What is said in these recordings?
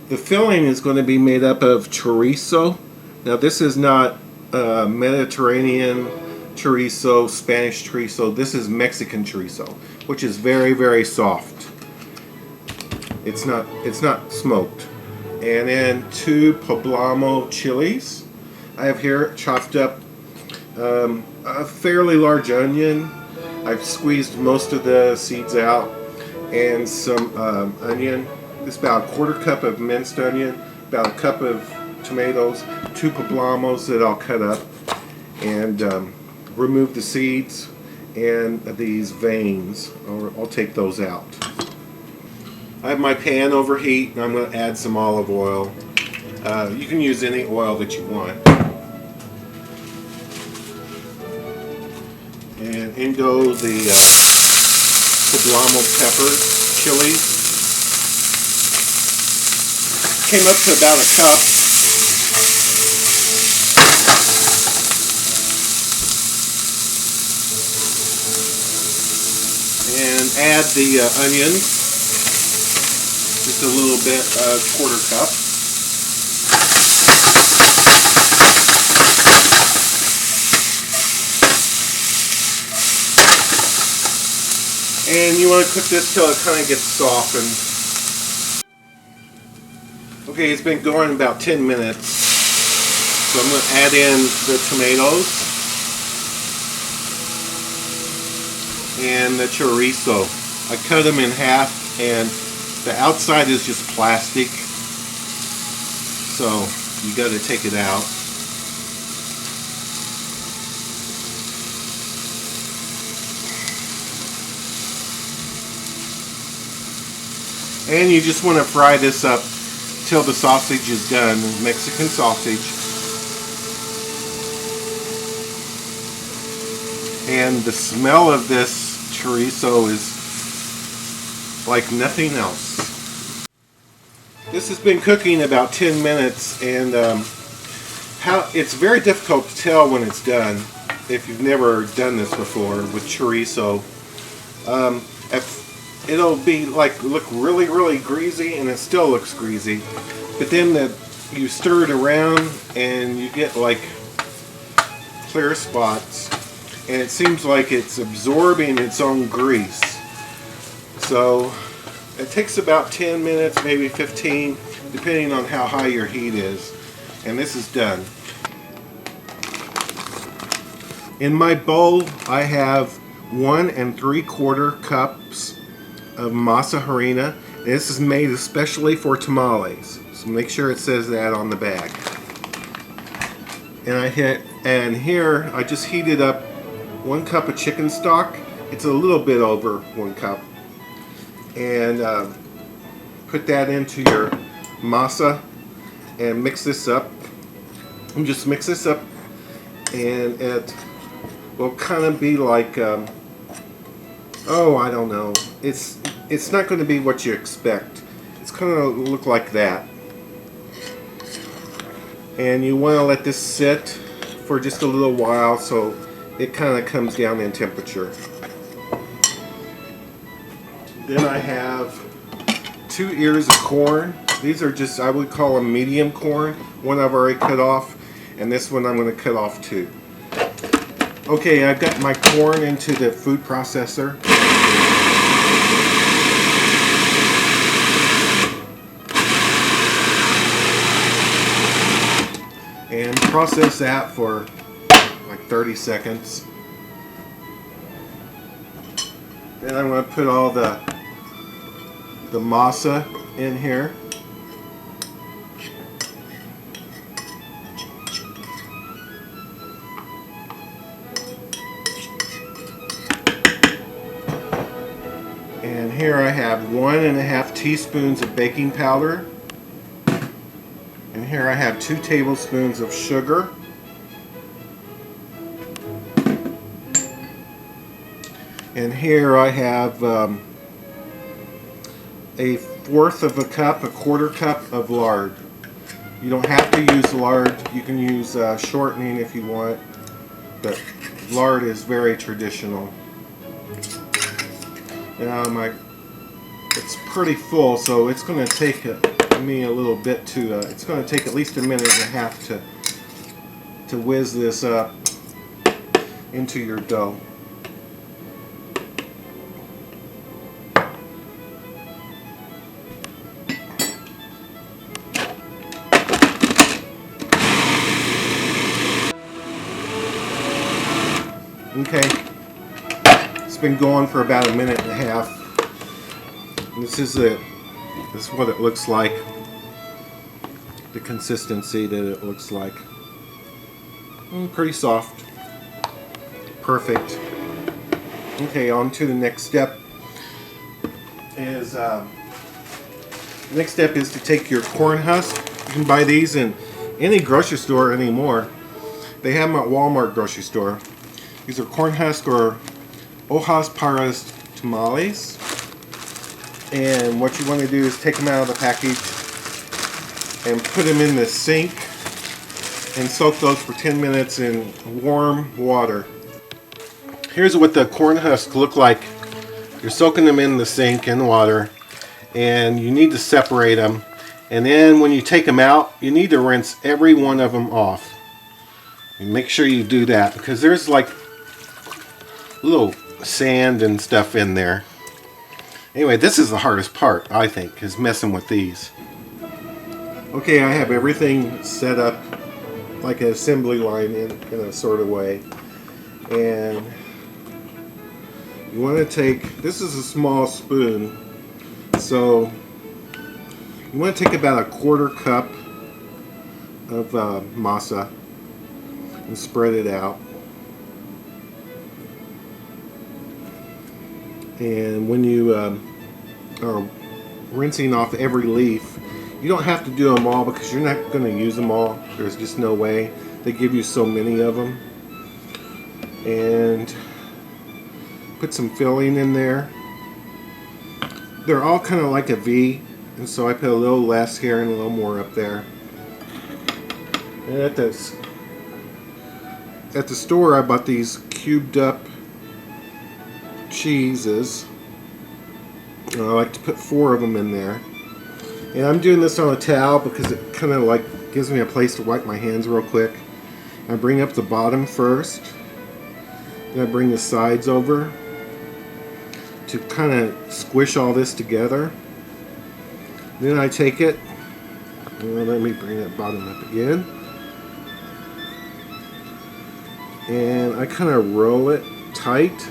The filling is going to be made up of chorizo. Now this is not Mediterranean chorizo, Spanish chorizo. This is Mexican chorizo, which is very, very soft. It's not smoked. And then 2 poblano chilies. I have here chopped up a fairly large onion. I've squeezed most of the seeds out, and some onion. This is about a 1/4 cup of minced onion, about a cup of tomatoes, 2 poblamos that I'll cut up, and remove the seeds and these veins. I'll take those out. I have my pan overheat, and I'm going to add some olive oil. You can use any oil that you want. And in go the poblano peppers, chilies. Came up to about a cup. And add the onions, just a little bit, 1/4 cup. And you want to cook this till it kind of gets softened. Okay, it's been going about 10 minutes. So I'm going to add in the tomatoes and the chorizo. I cut them in half, and the outside is just plastic, so you got to take it out. And you just want to fry this up till the sausage is done, Mexican sausage. And the smell of this chorizo is like nothing else. This has been cooking about 10 minutes, and it's very difficult to tell when it's done if you've never done this before with chorizo. It'll be look really, really greasy, and it still looks greasy. But then you stir it around, and you get like clear spots, and it seems like it's absorbing its own grease. So it takes about 10 minutes, maybe 15, depending on how high your heat is. And this is done. In my bowl, I have 1 3/4 cups of masa harina. This is made especially for tamales, so make sure it says that on the bag. And here I just heated up 1 cup of chicken stock. It's a little bit over 1 cup, and put that into your masa and mix this up. And just mix this up, and it will kind of be like I don't know. It's not going to be what you expect. It's going to look like that. And you want to let this sit for just a little while so it kind of comes down in temperature. Then I have 2 ears of corn. These are just, I would call them medium corn. One I've already cut off, and this one I'm going to cut off too. Okay, I've got my corn into the food processor. And process that for like 30 seconds. Then I'm going to put all the masa in here. And here I have 1 1/2 teaspoons of baking powder. And here I have 2 tablespoons of sugar. And here I have a 1/4 cup, a 1/4 cup of lard. You don't have to use lard. You can use shortening if you want, but lard is very traditional. Now it's pretty full, so it's going to take give me a little bit to, it's going to take at least a minute and a half to whiz this up into your dough. Okay, it's been going for about a minute and a half. This is it. This is what it looks like. The consistency that it looks like. Pretty soft. Perfect. Okay, on to the next step. Next step is to take your corn husk. You can buy these in any grocery store anymore. They have them at Walmart grocery store. These are corn husk or hojas para tamales. And what you want to do is take them out of the package and put them in the sink and soak those for 10 minutes in warm water. Here's what the corn husks look like. You're soaking them in the sink in water, and you need to separate them. And then when you take them out, you need to rinse every one of them off. And make sure you do that because there's like little sand and stuff in there. Anyway, this is the hardest part, I think, is messing with these. Okay, I have everything set up like an assembly line in a sort of way. And you want to take, this is a small spoon, so you want to take about a 1/4 cup of masa and spread it out. And when you are rinsing off every leaf, you don't have to do them all because you're not going to use them all. There's just no way. They give you so many of them. And put some filling in there. They're all kind of like a V, and so I put a little less here and a little more up there. And at the store, I bought these cubed up cheeses. I like to put 4 of them in there. And I'm doing this on a towel because it kind of like gives me a place to wipe my hands real quick. I bring up the bottom first. Then I bring the sides over to kind of squish all this together. Then I take it, and let me bring that bottom up again. And I kind of roll it tight.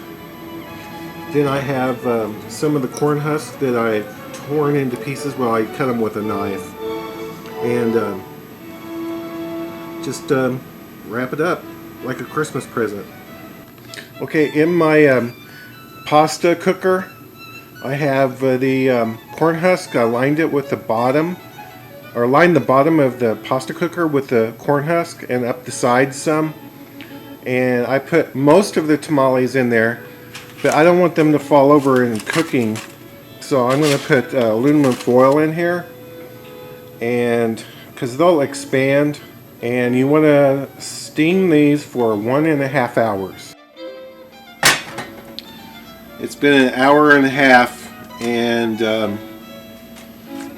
Then I have some of the corn husks that I torn into pieces. Well, I cut them with a knife. And just wrap it up like a Christmas present. Okay, in my pasta cooker, I have the corn husk. I lined it with the bottom, or lined the bottom of the pasta cooker with the corn husk and up the sides some. And I put most of the tamales in there, but I don't want them to fall over in cooking. So I'm going to put aluminum foil in here, and because they'll expand, and you want to steam these for 1.5 hours. It's been an hour and a half, and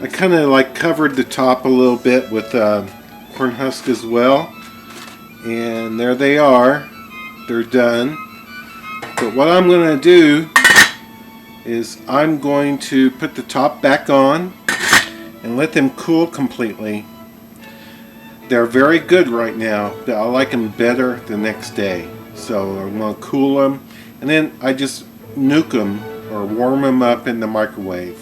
I kind of like covered the top a little bit with corn husk as well. And there they are. They're done. But what I'm going to do is I'm going to put the top back on and let them cool completely. They're very good right now, but I like them better the next day. So I'm going to cool them, and then I just nuke them or warm them up in the microwave.